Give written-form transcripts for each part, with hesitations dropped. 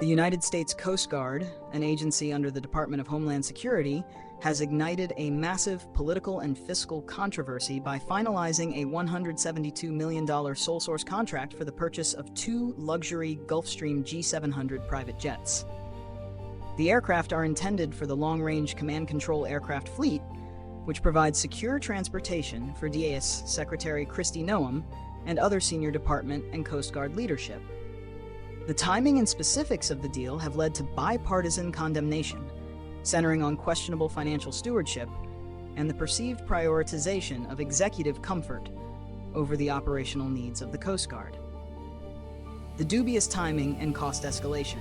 The United States Coast Guard, an agency under the Department of Homeland Security, has ignited a massive political and fiscal controversy by finalizing a $172 million sole source contract for the purchase of 2 luxury Gulfstream G700 private jets. The aircraft are intended for the long-range command control aircraft fleet, which provides secure transportation for DAS Secretary Kristi Noem and other senior department and Coast Guard leadership. The timing and specifics of the deal have led to bipartisan condemnation, centering on questionable financial stewardship and the perceived prioritization of executive comfort over the operational needs of the Coast Guard. The dubious timing and cost escalation.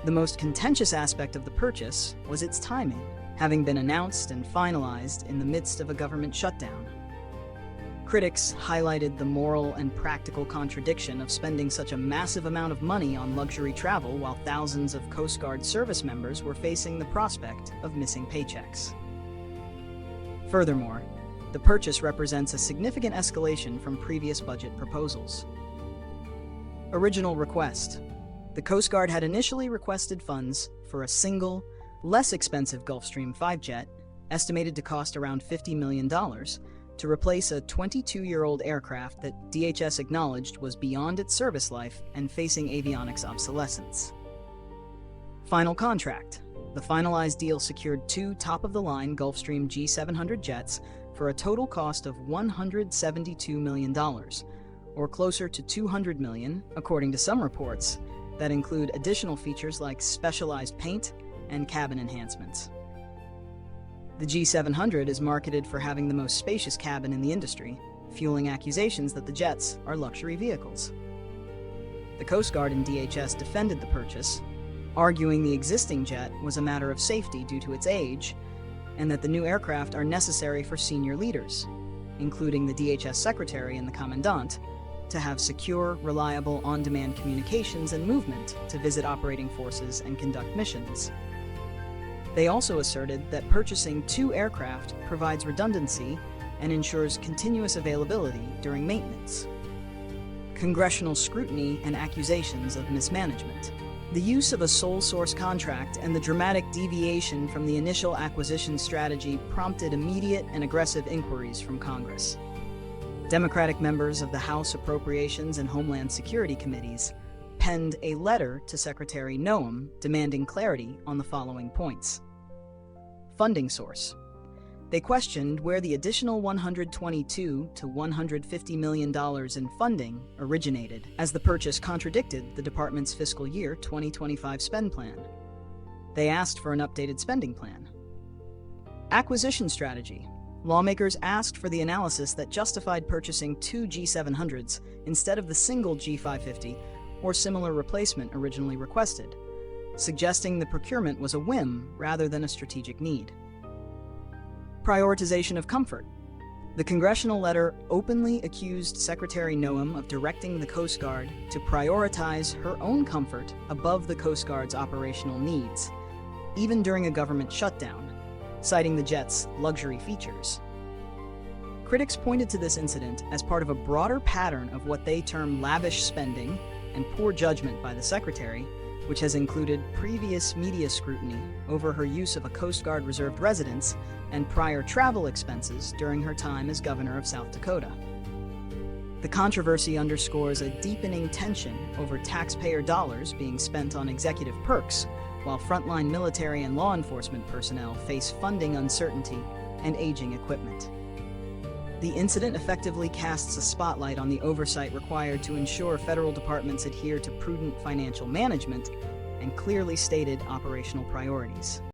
The most contentious aspect of the purchase was its timing, having been announced and finalized in the midst of a government shutdown. Critics highlighted the moral and practical contradiction of spending such a massive amount of money on luxury travel while thousands of Coast Guard service members were facing the prospect of missing paychecks. Furthermore, the purchase represents a significant escalation from previous budget proposals. Original request. The Coast Guard had initially requested funds for a single, less expensive Gulfstream 5 jet, estimated to cost around $50 million, to replace a 22-year-old aircraft that DHS acknowledged was beyond its service life and facing avionics obsolescence. Final contract. The finalized deal secured 2 top-of-the-line Gulfstream G700 jets for a total cost of $172 million, or closer to $200 million, according to some reports, that include additional features like specialized paint and cabin enhancements. The G700 is marketed for having the most spacious cabin in the industry, fueling accusations that the jets are luxury vehicles. The Coast Guard and DHS defended the purchase, arguing the existing jet was a matter of safety due to its age, and that the new aircraft are necessary for senior leaders, including the DHS Secretary and the Commandant, to have secure, reliable, on-demand communications and movement to visit operating forces and conduct missions. They also asserted that purchasing 2 aircraft provides redundancy and ensures continuous availability during maintenance. Congressional scrutiny and accusations of mismanagement. The use of a sole source contract and the dramatic deviation from the initial acquisition strategy prompted immediate and aggressive inquiries from Congress. Democratic members of the House Appropriations and Homeland Security Committees penned a letter to Secretary Noem demanding clarity on the following points. Funding source. They questioned where the additional $122 to $150 million in funding originated, as the purchase contradicted the department's fiscal year 2025 spend plan. They asked for an updated spending plan. Acquisition strategy. Lawmakers asked for the analysis that justified purchasing 2 G700s instead of the single G550 or similar replacement originally requested, suggesting the procurement was a whim rather than a strategic need. Prioritization of comfort. The Congressional letter openly accused Secretary Noem of directing the Coast Guard to prioritize her own comfort above the Coast Guard's operational needs, even during a government shutdown, citing the jet's luxury features. Critics pointed to this incident as part of a broader pattern of what they term lavish spending and poor judgment by the Secretary, which has included previous media scrutiny over her use of a Coast Guard reserved residence and prior travel expenses during her time as governor of South Dakota. The controversy underscores a deepening tension over taxpayer dollars being spent on executive perks, while frontline military and law enforcement personnel face funding uncertainty and aging equipment. The incident effectively casts a spotlight on the oversight required to ensure federal departments adhere to prudent financial management and clearly stated operational priorities.